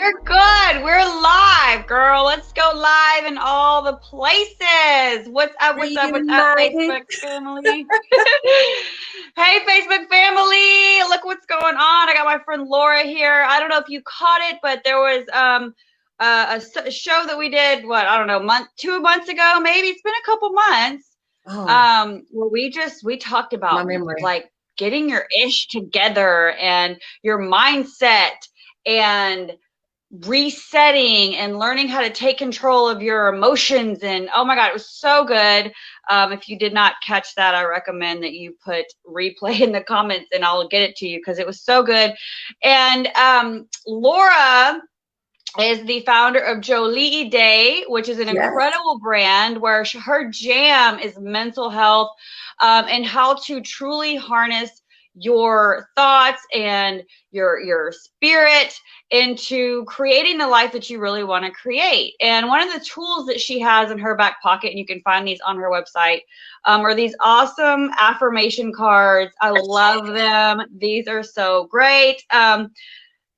We're good. We're live, girl. Let's go live in all the places. What's up? What's up? What's up, Reunited. Facebook family? Hey, Facebook family. Look what's going on. I got my friend Laura here. I don't know if you caught it, but there was a show that we did, what, I don't know, 2 months ago, maybe. It's been a couple months. Oh, Where we talked my about memory. like getting your ish together and your mindset and resetting and learning how to take control of your emotions. And oh my god, it was so good. If you did not catch that, I recommend that you put replay in the comments and I'll get it to you because it was so good. And Laura is the founder of Jolie Day, which is an Yes. incredible brand where her jam is mental health, and how to truly harness your thoughts and your spirit into creating the life that you really want to create. And one of the tools that she has in her back pocket, and you can find these on her website, are these awesome affirmation cards. I love them. These are so great. And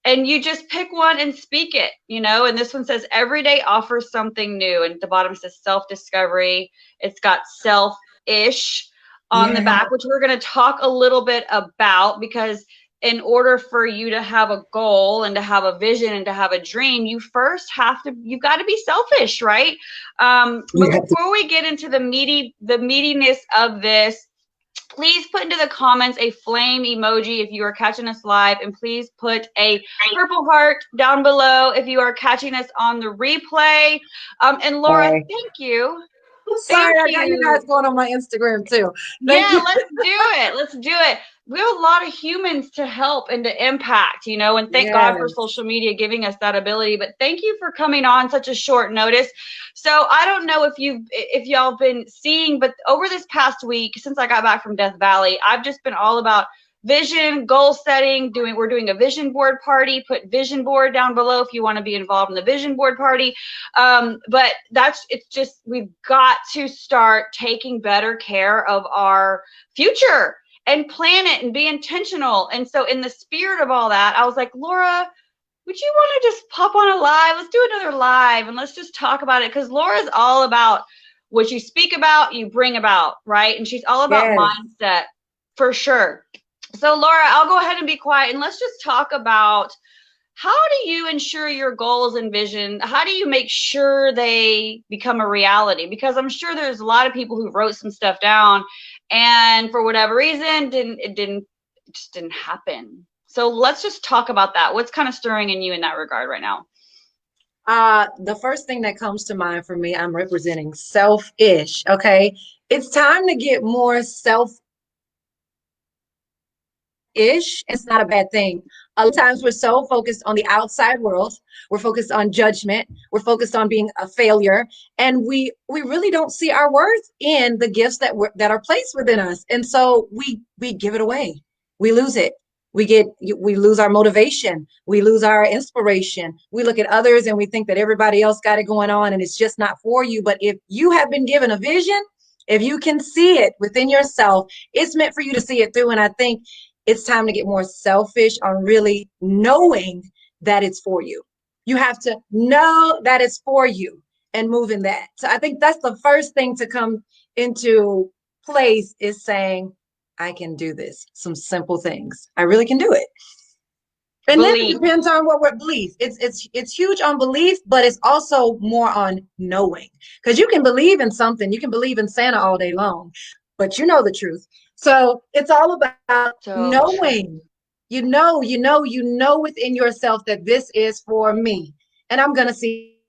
you just pick one and speak it, and this one says every day offers something new, and at the bottom says self-discovery. It's got self-ish on the Yeah. back, which we're going to talk a little bit about, because in order for you to have a goal and to have a vision and to have a dream, you've got to be selfish, right? You But have to. before we get into the meatiness of this, please put into the comments a flame emoji if you are catching us live, and please put a purple heart down below if you are catching us on the replay. And Laura, Sorry. thank you. I'm sorry. Thank I got you guys you. going on my Instagram too. Thank Yeah, you. let's do it. Let's do it. We have a lot of humans to help and to impact, and thank God for Yes. social media giving us that ability. But thank you for coming on such a short notice. So I don't know if y'all been seeing, but over this past week, since I got back from Death Valley, I've just been all about vision, goal setting. We're doing a vision board party. Put vision board down below if you want to be involved in the vision board party. But it's just, we've got to start taking better care of our future and plan it and be intentional. And so in the spirit of all that, I was like, Laura, would you want to just pop on a live? Let's do another live and let's just talk about it. Because Laura's all about what you speak about, you bring about, right? And she's all about Yes. mindset for sure. So Laura, I'll go ahead and be quiet and let's just talk about, how do you ensure your goals and vision? How do you make sure they become a reality? Because I'm sure there's a lot of people who wrote some stuff down and for whatever reason it just didn't happen. So let's just talk about that. What's kind of stirring in you in that regard right now? The first thing that comes to mind for me, I'm representing selfish. Okay. It's time to get more self ish. It's not a bad thing. A lot of times we're so focused on the outside world, we're focused on judgment, we're focused on being a failure, and we really don't see our worth in the gifts that are placed within us. And so we give it away. We lose it. We lose our motivation. We lose our inspiration. We look at others and we think that everybody else got it going on and it's just not for you. But if you have been given a vision, if you can see it within yourself, it's meant for you to see it through. And I think it's time to get more selfish on really knowing that it's for you. You have to know that it's for you and move in that. So I think that's the first thing to come into place, is saying, I can do this. Some simple things. I really can do it. And then it Believe. depends on what we're belief. It's huge on belief, but it's also more on knowing. Because you can believe in something, you can believe in Santa all day long, but you know the truth. So it's all about So true. knowing. You know within yourself that this is for me, and I'm gonna see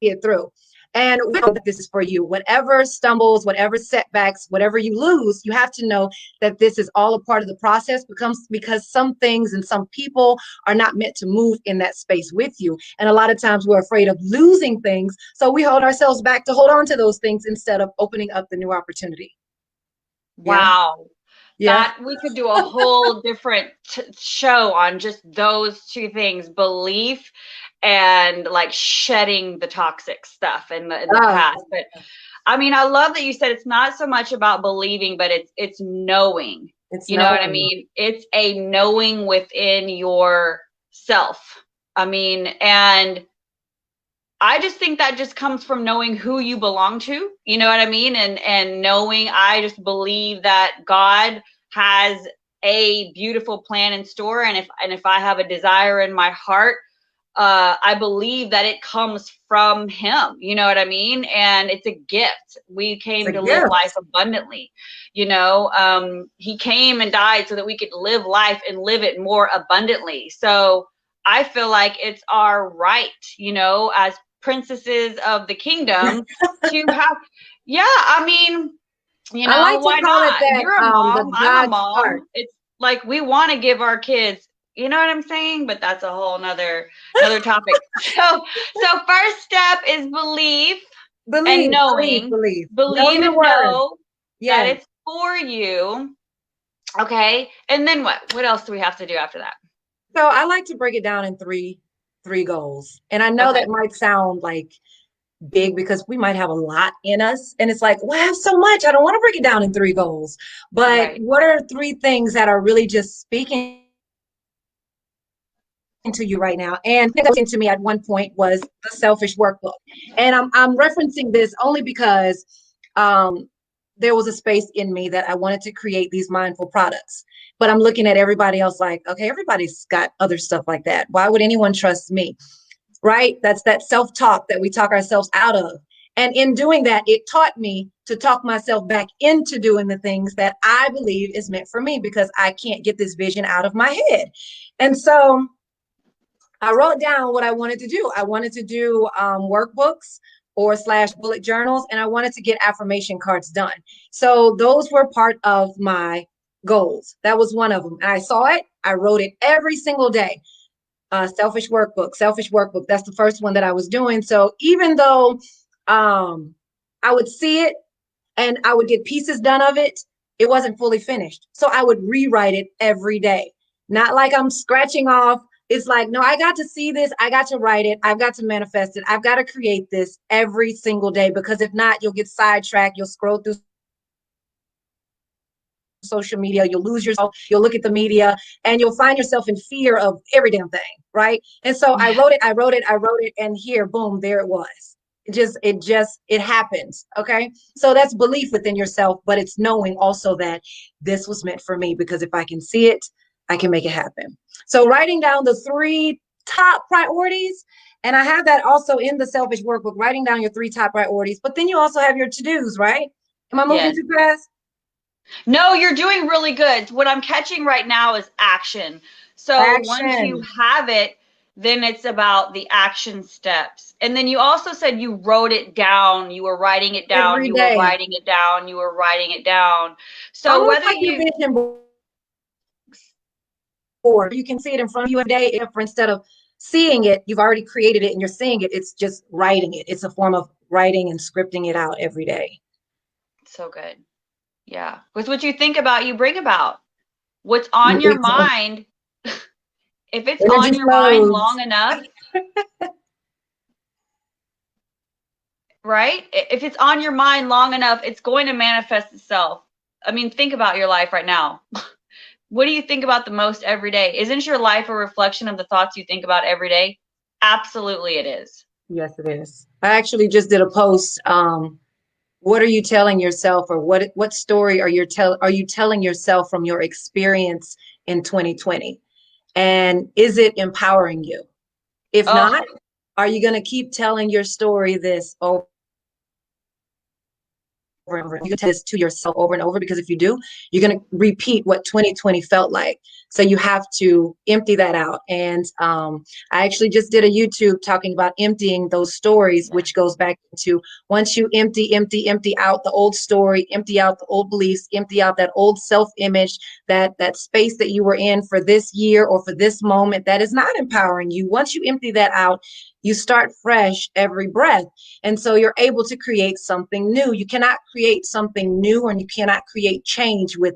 it through. And we know that this is for you. Whatever stumbles, whatever setbacks, whatever you lose, you have to know that this is all a part of the process, because some things and some people are not meant to move in that space with you. And a lot of times we're afraid of losing things. So we hold ourselves back to hold on to those things instead of opening up the new opportunity. Yeah. Wow. Yeah. That we could do a whole different show on just those two things, belief and like shedding the toxic stuff in the Oh, past. But I mean, I love that you said it's not so much about believing, but it's knowing. it's You know what I knowing. mean? It's a knowing within your self. I mean, and I just think that just comes from knowing who you belong to, you know what I mean? And knowing, I just believe that God has a beautiful plan in store. And if I have a desire in my heart, I believe that it comes from him, you know what I mean? And it's a gift. We came to live life abundantly, you know. He came and died so that we could live life and live it more abundantly. So I feel like it's our right, you know, as princesses of the kingdom to have, yeah, I mean, you I know, like to why call it not? that, You're a mom, the I'm a God's heart. mom. It's like we want to give our kids, you know what I'm saying? But that's a whole another topic. So first step is belief and Believe, believe, knowing. believe. Know Believe your and word. know that Yes. it's for you. Okay. And then what? What else do we have to do after that? So I like to break it down in three goals. And I know Okay. that might sound like big because we might have a lot in us. And it's like, well, I have so much. I don't want to break it down in three goals. But Right. what are three things that are really just speaking to you right now? And to me at one point was the selfish workbook. And I'm referencing this only because um, there was a space in me that I wanted to create these mindful products. But I'm looking at everybody else like, okay, everybody's got other stuff like that. Why would anyone trust me? Right? That's that self-talk that we talk ourselves out of. And in doing that, it taught me to talk myself back into doing the things that I believe is meant for me because I can't get this vision out of my head. And so I wrote down what I wanted to do. I wanted to do workbooks or slash bullet journals, and I wanted to get affirmation cards done. So those were part of my goals. That was one of them. And I saw it. I wrote it every single day. Selfish workbook, selfish workbook. That's the first one that I was doing. So even though I would see it and I would get pieces done of it, it wasn't fully finished. So I would rewrite it every day. Not like I'm scratching off. It's like, no, I got to see this. I got to write it. I've got to manifest it. I've got to create this every single day because if not, you'll get sidetracked. You'll scroll through social media, you'll lose yourself, you'll look at the media, and you'll find yourself in fear of every damn thing, right? And so I wrote it, I wrote it, I wrote it, and here, boom, there it was. It happens. Okay. So that's belief within yourself, but it's knowing also that this was meant for me because if I can see it, I can make it happen. So writing down the three top priorities, and I have that also in the selfish workbook, writing down your three top priorities, but then you also have your to-dos, right? Am I moving Yes. too fast? No, you're doing really good. What I'm catching right now is action. So once you Action. have it, then it's about the action steps. And then you also said you wrote it down, you were writing it down, Every you were day. writing it down, you were writing it down. So Almost whether like your you, vision board. You can see it in front of you every day. If instead of seeing it, you've already created it and you're seeing it, it's just writing it. It's a form of writing and scripting it out every day. so good. Yeah. With what you think about, you bring about. What's on your mind, if it's Energy on your mind flows. long enough, right? If it's on your mind long enough, it's going to manifest itself. I mean, think about your life right now. What do you think about the most every day? Isn't your life a reflection of the thoughts you think about every day? Absolutely, it is. Yes, it is. I actually just did a post. What are you telling yourself, or what story are you telling yourself from your experience in 2020? And is it empowering you? If Oh, not, are you going to keep telling your story this over and over? You can tell this to yourself over and over because if you do, you're going to repeat what 2020 felt like. So you have to empty that out. And I actually just did a YouTube talking about emptying those stories, yeah. which goes back to once you empty out the old story, empty out the old beliefs, empty out that old self-image, that space that you were in for this year or for this moment that is not empowering you. Once you empty that out, you start fresh every breath. And so you're able to create something new. You cannot create something new and you cannot create change with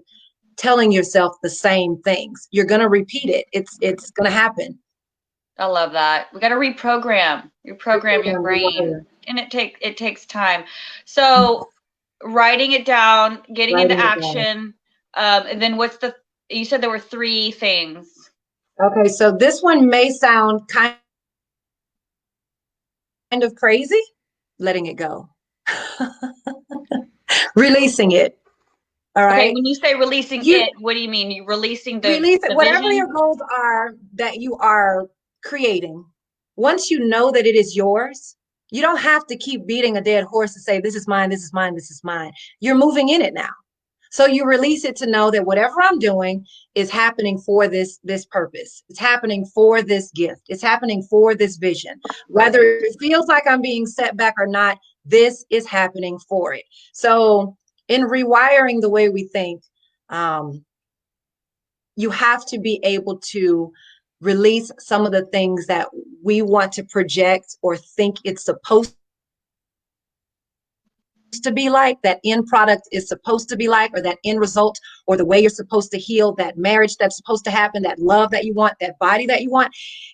telling yourself the same things. You're going to repeat it. It's going to happen. I love that. We got to reprogram your brain, Reprogram and it takes time. So writing it down, getting into writing it down. action, and then you said there were three things. Okay, so this one may sound kind of crazy. Letting it go. Releasing it. All Okay, right. when you say releasing You it, what do you mean? You releasing release it, the whatever vision? your goals are that you are creating. Once you know that it is yours, you don't have to keep beating a dead horse to say, this is mine, this is mine, this is mine. You're moving in it now. So you release it to know that whatever I'm doing is happening for this purpose. It's happening for this gift. It's happening for this vision. Whether it feels like I'm being set back or not, this is happening for it. So in rewiring the way we think, um, you have to be able to release some of the things that we want to project or think it's supposed to be like, that end product is supposed to be like, or that end result, or the way you're supposed to heal, that marriage that's supposed to happen, that love that you want, that body that you want.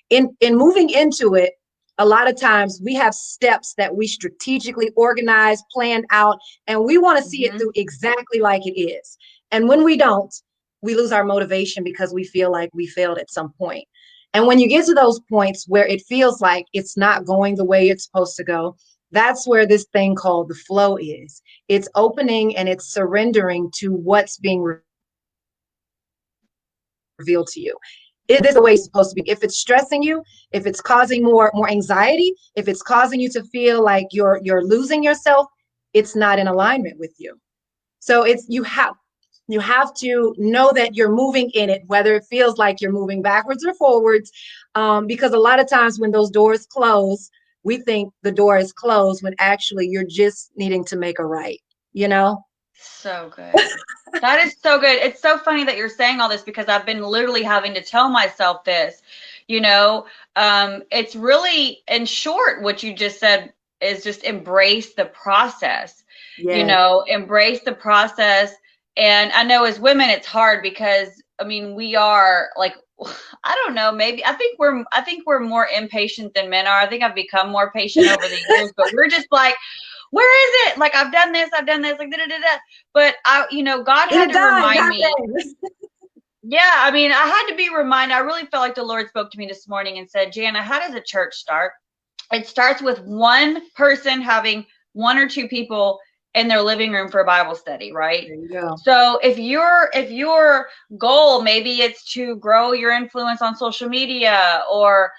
In moving into it, a lot of times we have steps that we strategically organize, planned out, and we want to see it Mm-hmm. through exactly like it is. And when we don't, we lose our motivation because we feel like we failed at some point. And when you get to those points where it feels like it's not going the way it's supposed to go, that's where this thing called the flow is. It's opening and it's surrendering to what's being revealed to you. Is this the way it's supposed to be? If it's stressing you, if it's causing more anxiety, if it's causing you to feel like you're losing yourself, it's not in alignment with you. So it's you have to know that you're moving in it, whether it feels like you're moving backwards or forwards, because a lot of times when those doors close, we think the door is closed when actually you're just needing to make a right, you know? So good. That is so good. It's so funny that you're saying all this because I've been literally having to tell myself this. You know, it's really, in short, what you just said is just embrace the process. You Yeah. know, embrace the process. And I know as women, it's hard because I mean, we are like, I don't know, maybe I think we're more impatient than men are. I think I've become more patient over the years, but we're just like, where is it? Like I've done this, like da da da da. But God Get had it to done. remind God me. dang. Yeah, I mean, I had to be reminded. I really felt like the Lord spoke to me this morning and said, Jana, how does a church start? It starts with one person having one or two people in their living room for a Bible study, right? There you go. So if your goal, maybe it's to grow your influence on social media, or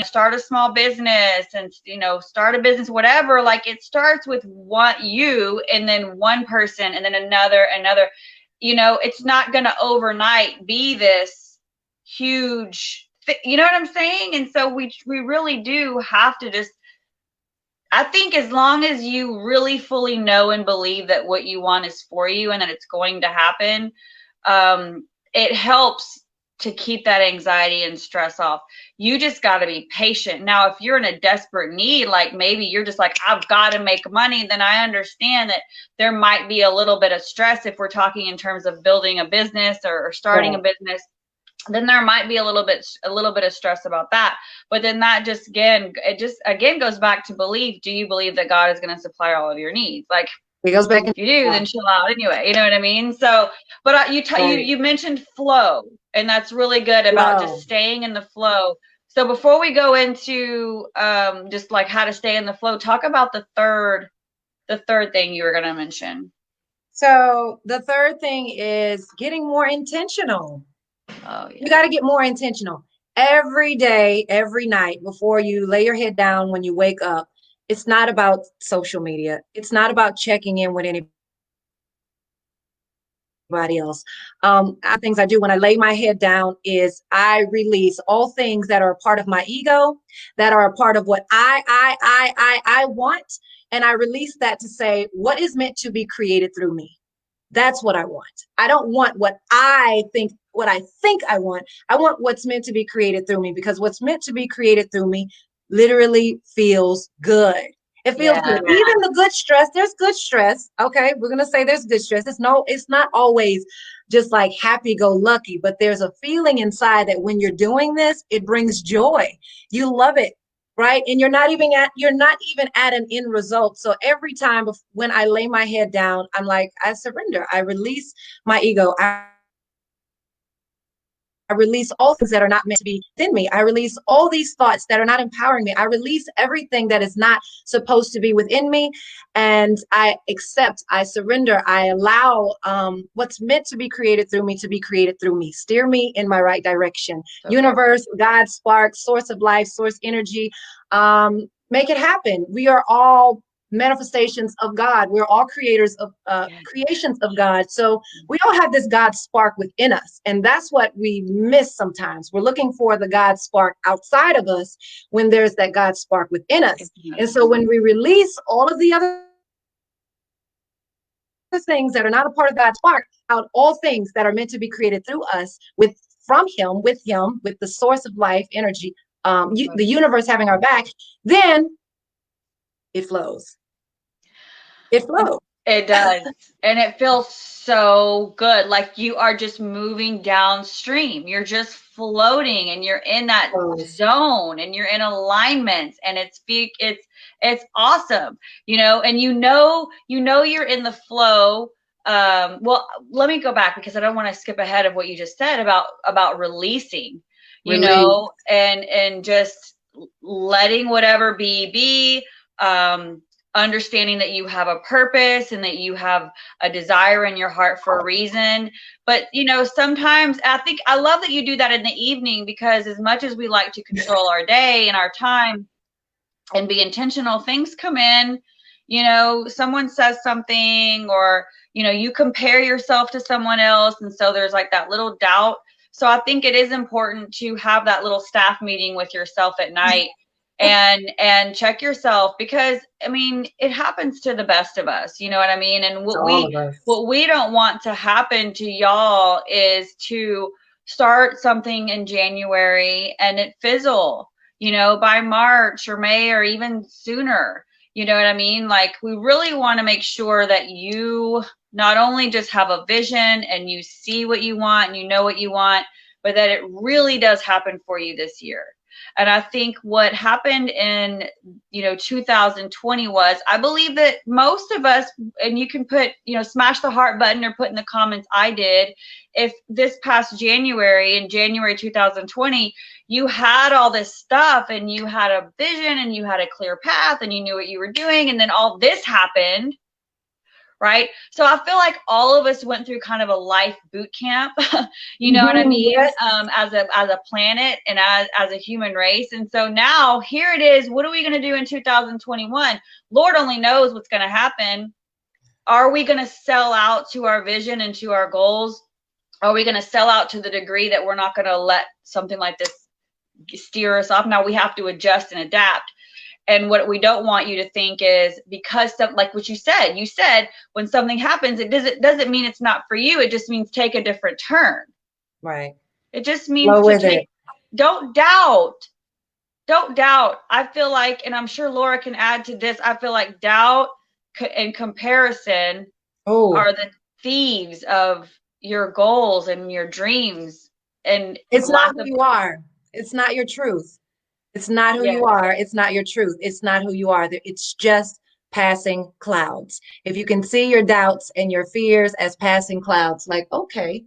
start a small business, and start a business, whatever, like it starts with you, and then one person, and then another. It's not going to overnight be this huge you know what I'm saying? And so we really do have to just, I think, as long as you really fully know and believe that what you want is for you and that it's going to happen, it helps to keep that anxiety and stress off. You just got to be patient. Now, if you're in a desperate need, like maybe you're just like, I've got to make money, then I understand that there might be a little bit of stress if we're talking in terms of building a business or starting a Right. business. Then there might be a little bit of stress about that. But then that just again goes back to belief. Do you believe that God is going to supply all of your needs? Like, It goes back if in. you do, Yeah. then chill out anyway. You know what I mean? So, but Right. you mentioned flow, and that's really good about just Flow. staying in the flow. So before we go into just like how to stay in the flow, talk about the third thing you were going to mention. So the third thing is getting more intentional. Oh You yeah. got to get more intentional every day, every night before you lay your head down when you wake up. It's not about social media. It's not about checking in with anybody else. Things I do when I lay my head down is I release all things that are a part of my ego, that are a part of what I want. And I release that to say, what is meant to be created through me? That's what I want. I don't want what I think I want. I want what's meant to be created through me, because what's meant to be created through me literally feels good. It feels good. Yeah. Even the good stress, there's good stress. Okay. We're going to say there's good stress. It's not always just like happy go lucky, but there's a feeling inside that when you're doing this, it brings joy. You love it. Right. And you're not even at an end result. So every time when I lay my head down, I'm like, I surrender. I release my ego. I release all things that are not meant to be within me. I release all these thoughts that are not empowering me. I release everything that is not supposed to be within me. And I accept, I surrender, I allow what's meant to be created through me to be created through me. Steer me in my right direction. Okay. Universe, God, spark, source of life, source energy, make it happen. We are all manifestations of God. We're all creators of creations of God. So we all have this God spark within us. And that's what we miss sometimes. We're looking for the God spark outside of us when there's that God spark within us. And so when we release all of the other things that are not a part of God's spark, out all things that are meant to be created through us from him, with the source of life, energy, the universe having our back, then it flows. It flows. It does. And it feels so good. Like you are just moving downstream. You're just floating and you're in that zone and you're in alignment, and it's awesome, and you're in the flow. Well, let me go back because I don't want to skip ahead of what you just said about releasing, and just letting whatever be, understanding that you have a purpose and that you have a desire in your heart for a reason. But, sometimes I love that you do that in the evening, because as much as we like to control our day and our time and be intentional, things come in, someone says something, or, you compare yourself to someone else. And so there's like that little doubt. So I think it is important to have that little staff meeting with yourself at night and check yourself, because it happens to the best of us, you know what I mean? And what we don't want to happen to y'all is to start something in January and it fizzle, by March or May or even sooner. You know what I mean? Like, we really want to make sure that you not only just have a vision and you see what you want and you know what you want, but that it really does happen for you this year. And I think what happened in, 2020 was, I believe that most of us, and you can put, smash the heart button or put in the comments, I did, if this past January, in January 2020, you had all this stuff and you had a vision and you had a clear path and you knew what you were doing, and then all this happened. Right. So I feel like all of us went through kind of a life boot camp, you know what I mean? Yes. As a planet and as a human race. And so now here it is. What are we going to do in 2021? Lord only knows what's going to happen. Are we going to sell out to our vision and to our goals? Are we going to sell out to the degree that we're not going to let something like this steer us off? Now we have to adjust and adapt. And what we don't want you to think is, because like what you said when something happens, it doesn't mean it's not for you. It just means take a different turn. Right. It just means don't doubt. I feel like, and I'm sure Lora can add to this, I feel like doubt and comparison are the thieves of your goals and your dreams. And it's not who you are. It's not your truth. It's not who you are. It's not your truth. It's not who you are. It's just passing clouds. If you can see your doubts and your fears as passing clouds, like, okay,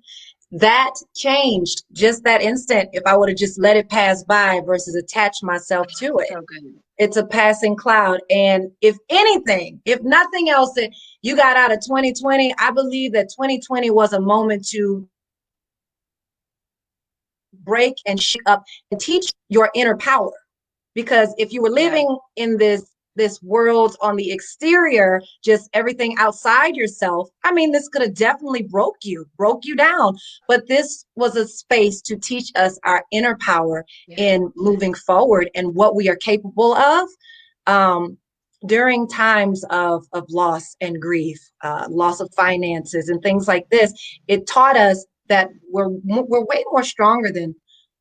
that changed just that instant. If I would have just let it pass by versus attach myself to it. So good. It's a passing cloud. And if anything, if nothing else that you got out of 2020, I believe that 2020 was a moment to break and shake up and teach your inner power. Because if you were living in this world on the exterior, just everything outside yourself, this could have definitely broke you down. But this was a space to teach us our inner power in moving forward and what we are capable of. During times of loss and grief, loss of finances and things like this, it taught us that we're way more stronger than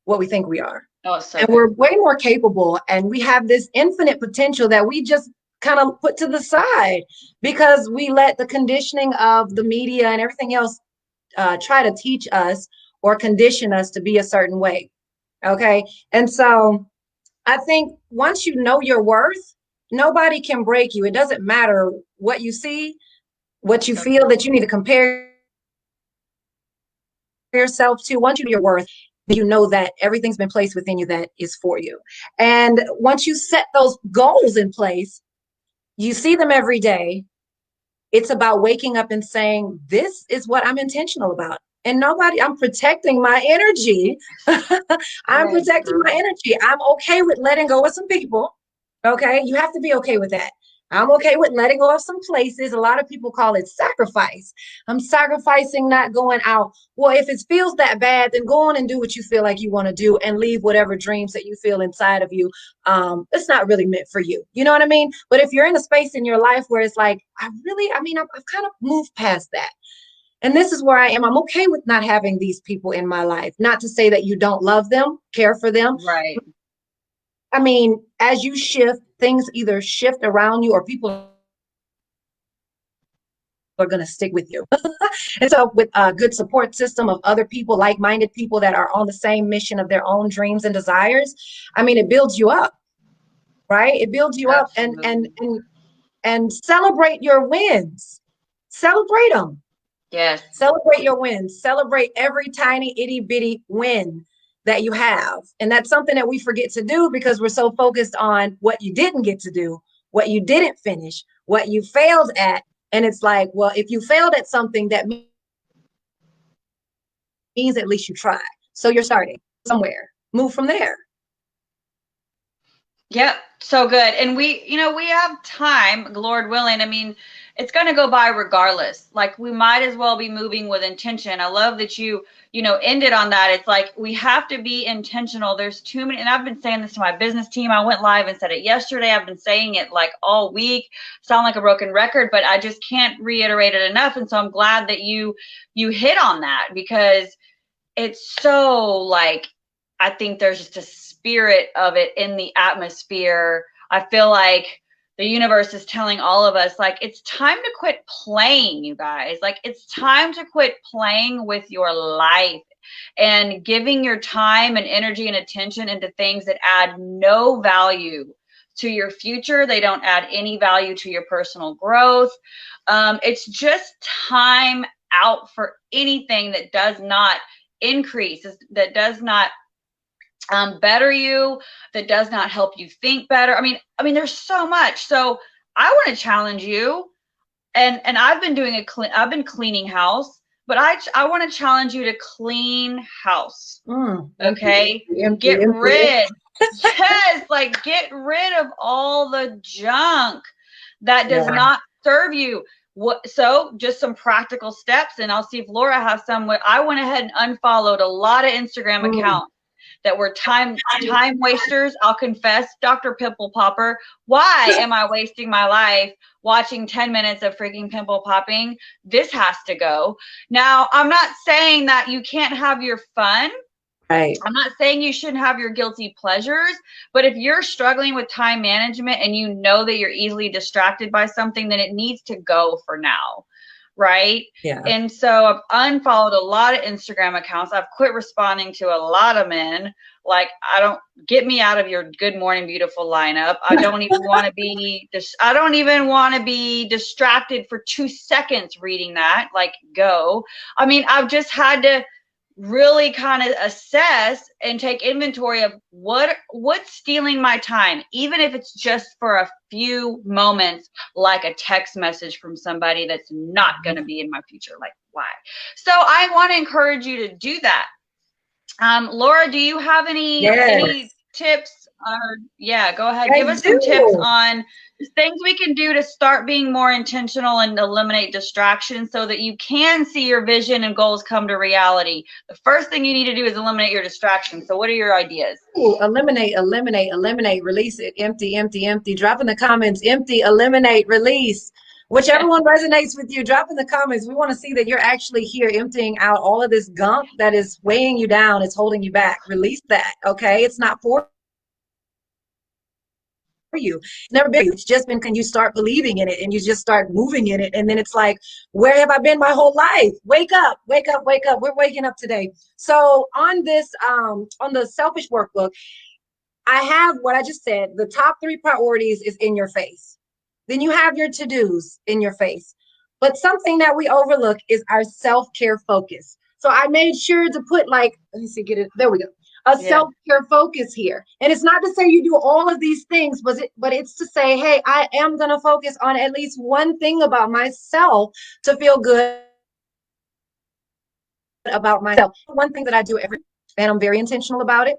what we think we are. And we're way more capable, and we have this infinite potential that we just kind of put to the side because we let the conditioning of the media and everything else try to teach us or condition us to be a certain way. Okay. And so I think once you know your worth, nobody can break you. It doesn't matter what you see, what you feel that you need to compare yourself to. Once you know your worth, you know that everything's been placed within you that is for you. And once you set those goals in place, you see them every day. It's about waking up and saying, this is what I'm intentional about. And I'm protecting my energy. I'm protecting my energy. I'm okay with letting go of some people. Okay. You have to be okay with that. I'm okay with letting go of some places. A lot of people call it sacrifice. I'm sacrificing not going out. Well, if it feels that bad, then go on and do what you feel like you want to do and leave whatever dreams that you feel inside of you. It's not really meant for you. You know what I mean? But if you're in a space in your life where it's like, I've kind of moved past that. And this is where I am. I'm okay with not having these people in my life. Not to say that you don't love them, care for them. Right. I mean, as you shift, things either shift around you or people are going to stick with you. And so with a good support system of other people, like-minded people that are on the same mission of their own dreams and desires, I mean, it builds you up, right? It builds you Absolutely. up and celebrate your wins. Celebrate them. Yes. Celebrate your wins. Celebrate every tiny itty bitty win that you have. And that's something that we forget to do because we're so focused on what you didn't get to do, what you didn't finish, what you failed at. And it's like, well, if you failed at something, that means at least you tried. So you're starting somewhere. Move from there. Yep. So good. And we have time, Lord willing. I mean, it's going to go by regardless. Like, we might as well be moving with intention. I love that you ended on that. It's like, we have to be intentional. There's too many, and I've been saying this to my business team. I went live and said it yesterday. I've been saying it like all week. Sound like a broken record, but I just can't reiterate it enough. And so I'm glad that you hit on that, because it's so, like, I think there's just a spirit of it in the atmosphere. I feel like the universe is telling all of us, like, it's time to quit playing, you guys. Like, it's time to quit playing with your life and giving your time and energy and attention into things that add no value to your future. They don't add any value to your personal growth. It's just time out for anything that does not increase, that does not better you, that does not help you think better. I mean, there's so much. So I want to challenge you, and I've been I've been cleaning house, but I want to challenge you to clean house. Okay, get rid. Yes, like, get rid of all the junk that does not serve you. So just some practical steps, and I'll see if Laura has some. I went ahead and unfollowed a lot of Instagram accounts that were time wasters. I'll confess, Dr. Pimple Popper. Why am I wasting my life watching 10 minutes of freaking pimple popping? This has to go. Now, I'm not saying that you can't have your fun. Right. I'm not saying you shouldn't have your guilty pleasures, but if you're struggling with time management and you know that you're easily distracted by something, then it needs to go for now. Right? Yeah. And so I've unfollowed a lot of Instagram accounts. I've quit responding to a lot of men. Like, get me out of your Good Morning Beautiful lineup. I don't even want to be distracted for 2 seconds reading that. Like, go. I mean, I've just had to really kind of assess and take inventory of what's stealing my time, even if it's just for a few moments, like a text message from somebody that's not going to be in my future. Like, why? So I want to encourage you to do that. Laura, do you have any tips? Go ahead. Give us some tips on things we can do to start being more intentional and eliminate distractions so that you can see your vision and goals come to reality. The first thing you need to do is eliminate your distractions. So what are your ideas? Ooh, eliminate, release it. Empty. Drop in the comments. Empty, eliminate, release. Whichever one resonates with you, drop in the comments. We want to see that you're actually here emptying out all of this gunk that is weighing you down. It's holding you back. Release that, okay? It's not for you. It's never been. It's just been, can you start believing in it and you just start moving in it? And then it's like, where have I been my whole life? Wake up. We're waking up today. So on this, on the selfish workbook, I have what I just said. The top 3 priorities is in your face. Then you have your to-dos in your face. But something that we overlook is our self-care focus. So I made sure to put like, let me see, get it. There we go. A Yeah. self-care focus here. And it's not to say you do all of these things, but it's to say, hey, I am going to focus on at least one thing about myself to feel good about myself. One thing that I do every, and I'm very intentional about it.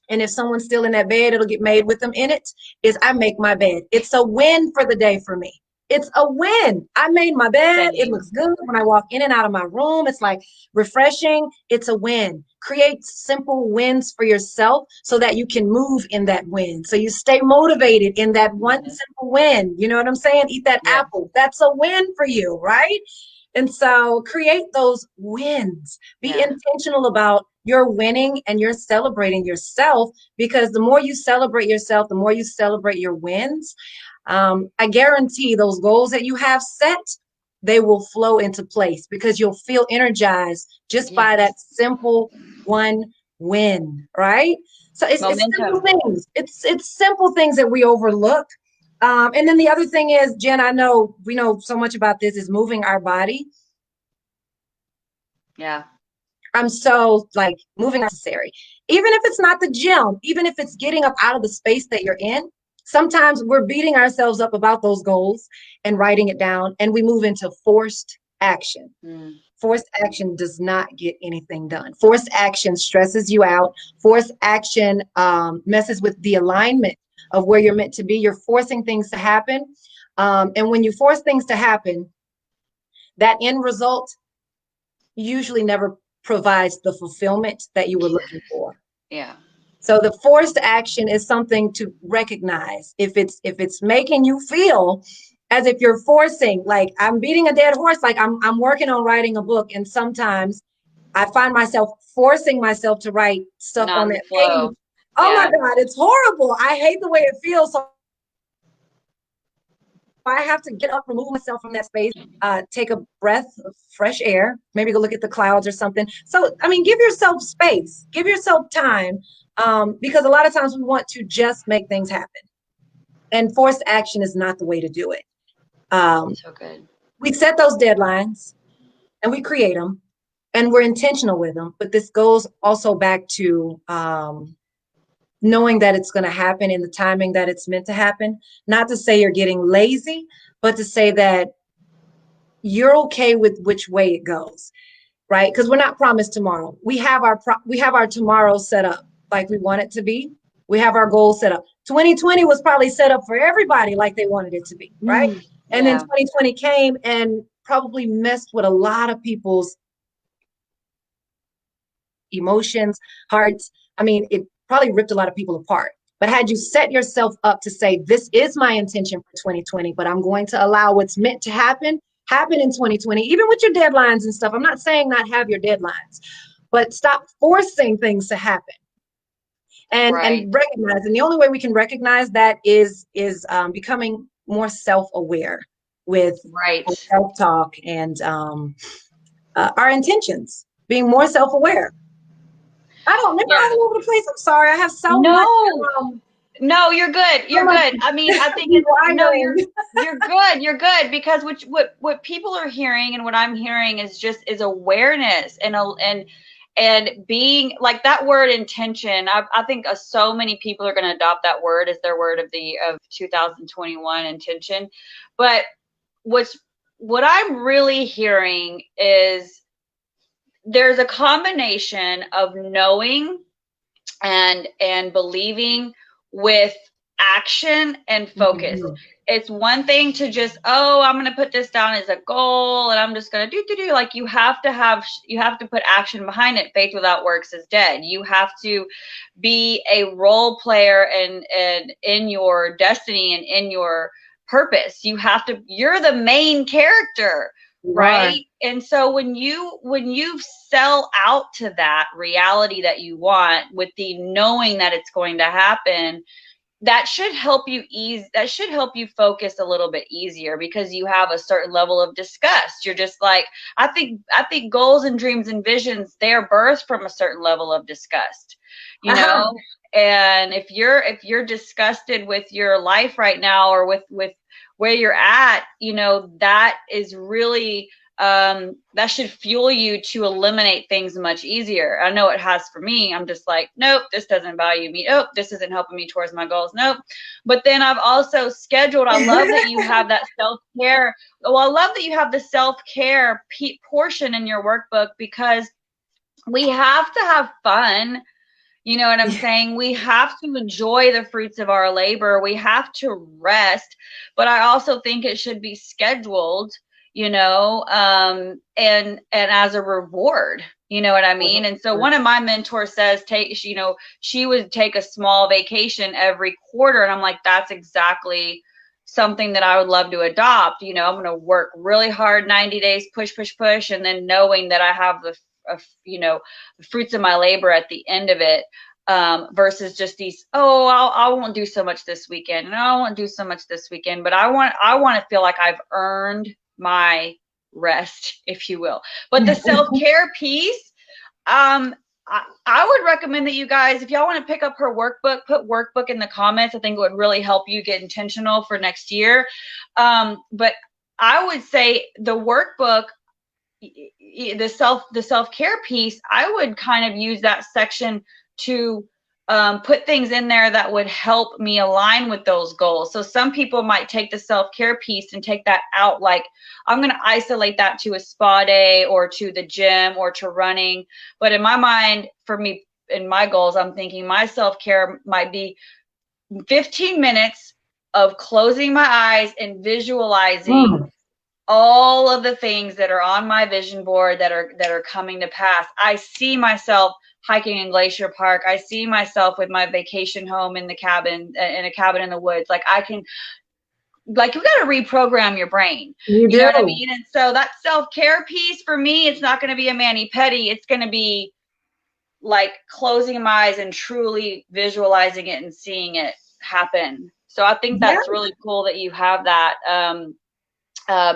And if someone's still in that bed, it'll get made with them in it, is I make my bed. It's a win for the day for me. It's a win. I made my bed. It looks good when I walk in and out of my room. It's like refreshing. It's a win. Create simple wins for yourself so that you can move in that win. So you stay motivated in that one simple win. You know what I'm saying? Eat that apple. That's a win for you, right? And so create those wins. Be intentional about your winning and you're celebrating yourself, because the more you celebrate yourself, the more you celebrate your wins. I guarantee those goals that you have set, they will flow into place because you'll feel energized just by that simple one win, right? So it's simple things. It's simple things that we overlook. And then the other thing is, Jen, I know we know so much about this, is moving our body. Yeah. I'm so like moving necessary. Even if it's not the gym, even if it's getting up out of the space that you're in, sometimes we're beating ourselves up about those goals and writing it down, and we move into forced action. Forced action does not get anything done. Forced action stresses you out. Forced action messes with the alignment of where you're meant to be. You're forcing things to happen. And when you force things to happen, that end result usually never provides the fulfillment that you were looking for. Yeah. So the forced action is something to recognize. If it's making you feel as if you're forcing, like I'm beating a dead horse, like I'm working on writing a book, and sometimes I find myself forcing myself to write stuff on that page. Oh my God, it's horrible. I hate the way it feels. So I have to get up, remove myself from that space, take a breath of fresh air, maybe go look at the clouds or something. So, I mean, give yourself space, give yourself time, because a lot of times we want to just make things happen. And forced action is not the way to do it. So good. We set those deadlines and we create them and we're intentional with them. But this goes also back to knowing that it's going to happen in the timing that it's meant to happen. Not to say you're getting lazy, but to say that you're okay with which way it goes, right? Because we're not promised tomorrow. We have our tomorrow set up like we want it to be. We have our goals set up. 2020 was probably set up for everybody like they wanted it to be, right? And then 2020 came and probably messed with a lot of people's emotions, hearts. I mean, it probably ripped a lot of people apart. But had you set yourself up to say, this is my intention for 2020, but I'm going to allow what's meant to happen in 2020, even with your deadlines and stuff. I'm not saying not have your deadlines, but stop forcing things to happen. And recognize, and the only way we can recognize that is becoming more self-aware with self-talk and our intentions, being more self-aware. I don't know, all over the place. I'm sorry. I have so much. No, you're good. You're good. I mean, I think you're good. You're good, because what people are hearing and what I'm hearing is awareness and being like that word intention. I think so many people are going to adopt that word as their word of 2021, intention. But what I'm really hearing is there's a combination of knowing and believing with action and focus. It's one thing to just, I'm going to put this down as a goal and I'm just going to do. Like you have to put action behind it. Faith without works is dead. You have to be a role player and in your destiny and in your purpose. You're the main character. Right. And so when you sell out to that reality that you want with the knowing that it's going to happen, that should help you focus a little bit easier, because you have a certain level of disgust. You're just like, I think goals and dreams and visions, they're birthed from a certain level of disgust, you know? And if you're disgusted with your life right now, or with where you're at, you know, that is really that should fuel you to eliminate things much easier. I know it has for me. I'm just like, nope, this doesn't value me. Nope, this isn't helping me towards my goals. Nope. But then I've also scheduled, I love that you have that self-care. Well, I love that you have the self-care portion in your workbook, because we have to have fun. You know what I'm saying? We have to enjoy the fruits of our labor. We have to rest, but I also think it should be scheduled, you know, and as a reward, you know what I mean? And so one of my mentors says, you know, she would take a small vacation every quarter. And I'm like, that's exactly something that I would love to adopt. You know, I'm going to work really hard, 90 days, push, push, push. And then knowing that I have you know, the fruits of my labor at the end of it, versus just these, oh, I won't do so much this weekend, and I won't do so much this weekend, but I want to feel like I've earned my rest, if you will. But the self-care piece, I would recommend that you guys, if y'all want to pick up her workbook, put workbook in the comments. I think it would really help you get intentional for next year. But I would say the workbook, the self-care piece, I would kind of use that section to put things in there that would help me align with those goals. So some people might take the self-care piece and take that out, like I'm going to isolate that to a spa day or to the gym or to running. But in my mind, for me, in my goals, I'm thinking my self-care might be 15 minutes of closing my eyes and visualizing all of the things that are on my vision board that are coming to pass. I see myself hiking in Glacier Park. I see myself with my vacation home in a cabin in the woods. Like you got to reprogram your brain. You know what I mean? And so that self-care piece for me, it's not going to be a mani-pedi. It's going to be like closing my eyes and truly visualizing it and seeing it happen. So I think that's really cool that you have that.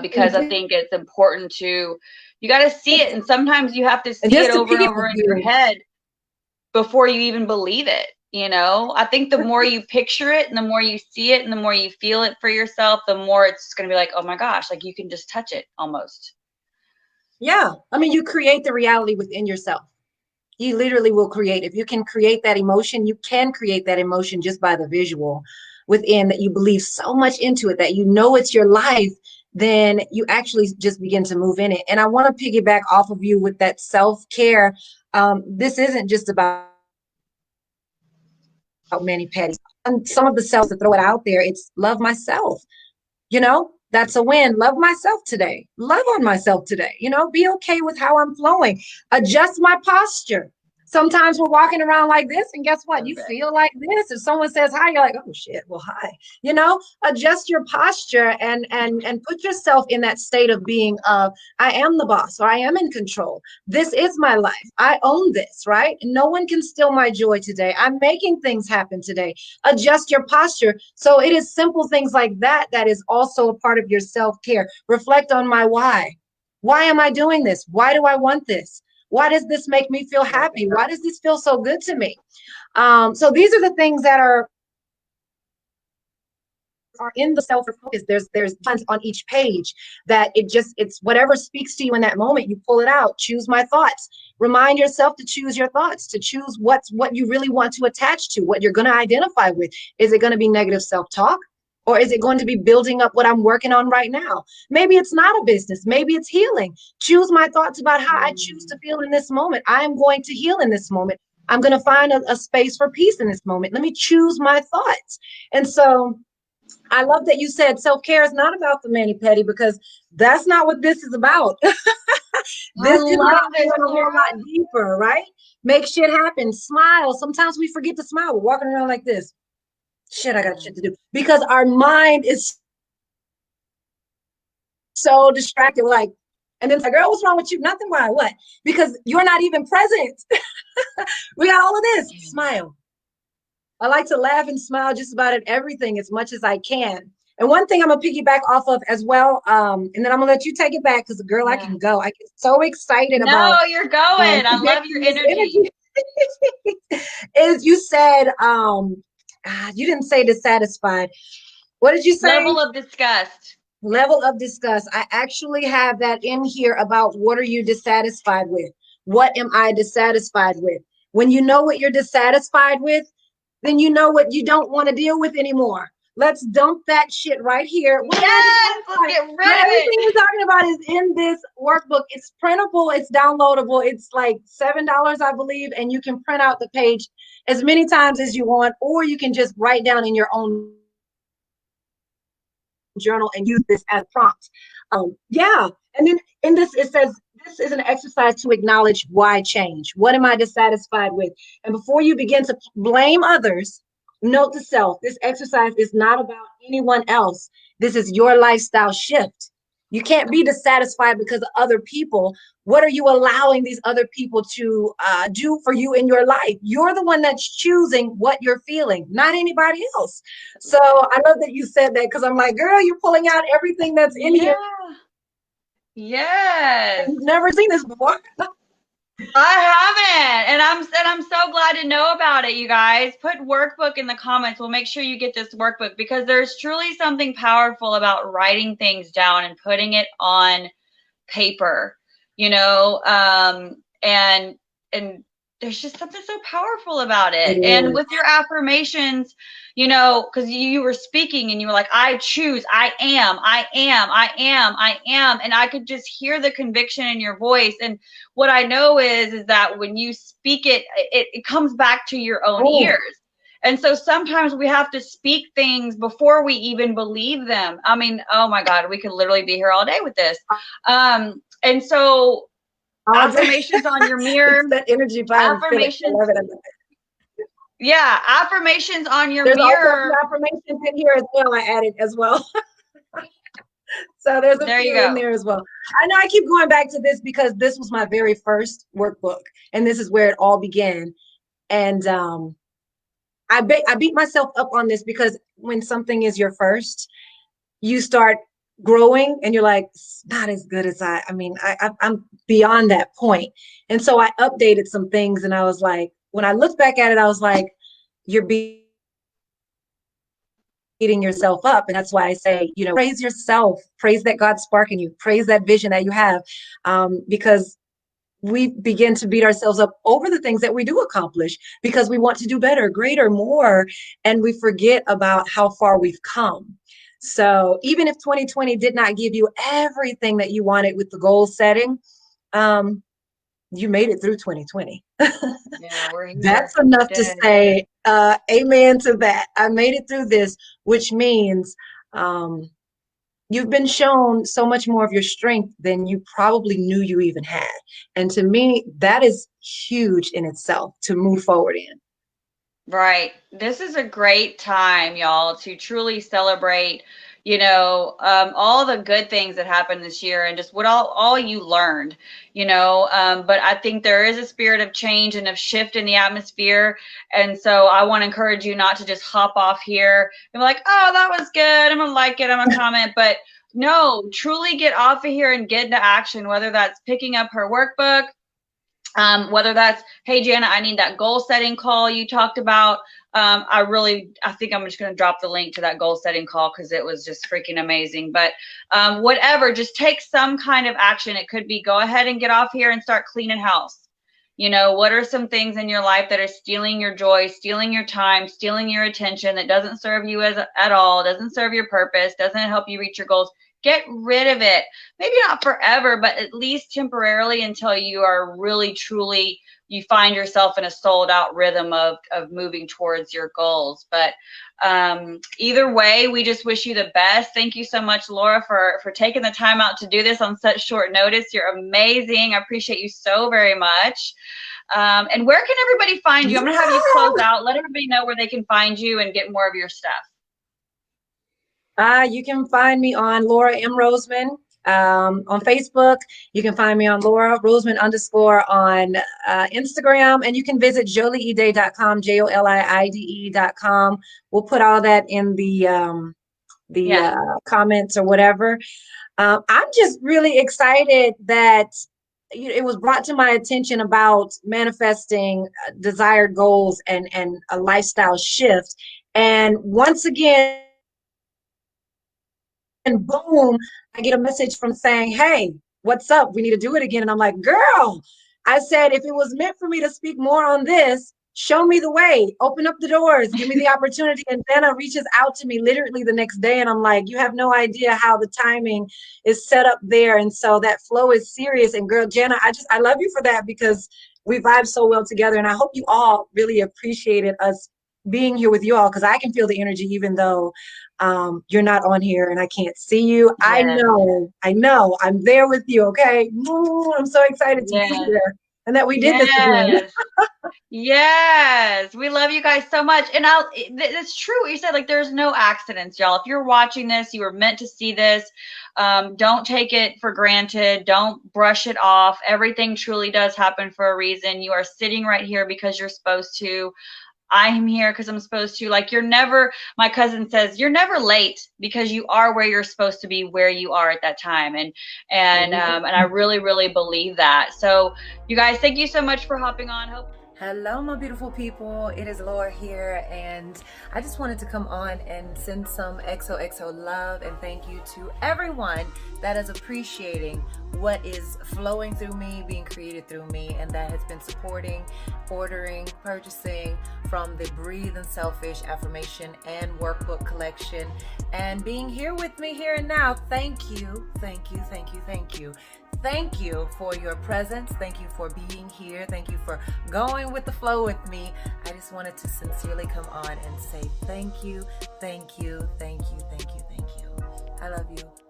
Because I think it's important you got to see it. And sometimes you have to see it over and over in your head before you even believe it. You know, I think the more you picture it and the more you see it and the more you feel it for yourself, the more it's going to be like, oh my gosh, like you can just touch it almost. Yeah. I mean, you create the reality within yourself. You literally will create. If you can create that emotion, you can create that emotion just by the visual within, that you believe so much into it, that you know it's your life, then you actually just begin to move in it. And I want to piggyback off of you with that self-care. This isn't just about mani-pedis. And some of the selves that throw it out there, it's love myself. You know, that's a win. Love myself today. Love on myself today. You know, be okay with how I'm flowing. Adjust my posture. Sometimes we're walking around like this, and guess what? You feel like this. If someone says hi, you're like, oh shit, well, hi. You know, adjust your posture and put yourself in that state of being I am the boss, or I am in control. This is my life. I own this, right? No one can steal my joy today. I'm making things happen today. Adjust your posture. So it is simple things like that that is also a part of your self-care. Reflect on my why. Why am I doing this? Why do I want this? Why does this make me feel happy? Why does this feel so good to me? So these are the things that are in the self-focus. There's tons on each page that it's whatever speaks to you in that moment. You pull it out. Choose my thoughts. Remind yourself to choose your thoughts, to choose what you really want to attach to, what you're going to identify with. Is it going to be negative self-talk? Or is it going to be building up what I'm working on right now? Maybe it's not a business. Maybe it's healing. Choose my thoughts about how I choose to feel in this moment. I am going to heal in this moment. I'm going to find a space for peace in this moment. Let me choose my thoughts. And so I love that you said self-care is not about the mani-pedi, because that's not what this is about. This is about going a whole lot deeper, right? Make shit happen. Smile. Sometimes we forget to smile. We're walking around like this. Shit, I got shit to do, because our mind is so distracted. We're like, and then it's like, girl, what's wrong with you? Nothing. Why? What? Because you're not even present. We got all of this. Smile. I like to laugh and smile just about at everything as much as I can. And one thing I'm gonna piggyback off of as well, and then I'm gonna let you take it back, because girl, I can go. I get so excited about. No, you're going. I love your energy. Is you said you didn't say dissatisfied. What did you say? Level of disgust. level of disgust. I actually have that in here about what are you dissatisfied with? What am I dissatisfied with? When you know what you're dissatisfied with, then you know what you don't want to deal with anymore. Let's dump that shit right here. What am I Yes, let's get rid of Everything it. we're talking about is in this workbook. It's printable, it's downloadable. It's like $7, I believe, and you can print out the page as many times as you want, or you can just write down in your own journal and use this as prompt. Yeah. And then in this, it says, this is an exercise to acknowledge why change. What am I dissatisfied with? And before you begin to blame others, note to self, this exercise is not about anyone else. This is your lifestyle shift. You can't be dissatisfied because of other people. What are you allowing these other people to do for you in your life? You're the one that's choosing what you're feeling, not anybody else. So I love that you said that, because I'm like, girl, you're pulling out everything that's in here. Yeah. Yes. You've never seen this before. I haven't, and I'm so glad to know about it, you guys. Put workbook in the comments. We'll make sure you get this workbook, because there's truly something powerful about writing things down and putting it on paper, you know, and there's just something so powerful about it. And with your affirmations, you know, because you were speaking and you were like, I choose, I am, I am, I am, I am. And I could just hear the conviction in your voice. And what I know is that when you speak it, it comes back to your own ears. And so sometimes we have to speak things before we even believe them. I mean, oh my God, we could literally be here all day with this. And so affirmations on your mirror. It's that energy vibe. Affirmations. Yeah, affirmations on your There's mirror. also affirmations in here as well. I added as well. So there's a few in there as well. I know I keep going back to this because this was my very first workbook, and this is where it all began. And I beat myself up on this, because when something is your first, you start growing and you're like, it's not as good as I'm beyond that point. And so I updated some things, and I was like, when I looked back at it, I was like, you're beating yourself up. And that's why I say, you know, praise yourself, praise that God's sparking you, praise that vision that you have, because we begin to beat ourselves up over the things that we do accomplish because we want to do better, greater, more, and we forget about how far we've come. So even if 2020 did not give you everything that you wanted with the goal setting, you made it through 2020. Yeah, we're here. That's enough to say amen to that. I made it through this, which means you've been shown so much more of your strength than you probably knew you even had. And to me, that is huge in itself to move forward in. Right. This is a great time, y'all, to truly celebrate, you know, all the good things that happened this year and just what all you learned, you know. But I think there is a spirit of change and of shift in the atmosphere. And so I want to encourage you not to just hop off here and be like, oh, that was good, I'm gonna like it, I'm gonna comment. But no, truly get off of here and get into action, whether that's picking up her workbook, whether that's, hey, Jana, I need that goal setting call you talked about. I think I'm just going to drop the link to that goal setting call because it was just freaking amazing. But whatever, just take some kind of action. It could be go ahead and get off here and start cleaning house. You know, what are some things in your life that are stealing your joy, stealing your time, stealing your attention, that doesn't serve you at all, doesn't serve your purpose, doesn't help you reach your goals? Get rid of it. Maybe not forever, but at least temporarily until you are really, truly, you find yourself in a sold out rhythm of moving towards your goals. But either way, we just wish you the best. Thank you so much, Lora, for taking the time out to do this on such short notice. You're amazing. I appreciate you so very much. And where can everybody find you? I'm going to have you close out. Let everybody know where they can find you and get more of your stuff. You can find me on Lora M. Rosemon on Facebook. You can find me on Lora Rosemon _, on Instagram, and you can visit joliide.com, JOLIIDE.com. We'll put all that in the comments or whatever. I'm just really excited that it was brought to my attention about manifesting desired goals and a lifestyle shift. And once again, And boom, I get a message from saying, hey, what's up? We need to do it again. And I'm like, girl, I said, if it was meant for me to speak more on this, show me the way, open up the doors, give me the opportunity. And Jenna reaches out to me literally the next day. And I'm like, you have no idea how the timing is set up there. And so that flow is serious. And girl, Jenna, I love you for that, because we vibe so well together. And I hope you all really appreciated us being here with you all, because I can feel the energy, even though you're not on here and I can't see you. Yes. I know, I'm there with you. Okay. I'm so excited to be Yes. here and that we did this again. Yes. Yes, we love you guys so much. And it's true what you said. Like, there's no accidents, y'all. If you're watching this, you were meant to see this. Don't take it for granted. Don't brush it off. Everything truly does happen for a reason. You are sitting right here because you're supposed to. I'm here because I'm supposed to. Like, my cousin says, you're never late, because you are where you're supposed to be, where you are at that time. And I really, really believe that. So you guys, thank you so much for hopping on. Hello, my beautiful people. It is Lora here, and I just wanted to come on and send some XOXO love and thank you to everyone that is appreciating what is flowing through me, being created through me, and that has been supporting, ordering, purchasing from the Breathe Unselfish Affirmation and Workbook collection, and being here with me here and now. Thank you, thank you, thank you, thank you. Thank you for your presence. Thank you for being here. Thank you for going with the flow with me. I just wanted to sincerely come on and say thank you, thank you, thank you, thank you, thank you. I love you.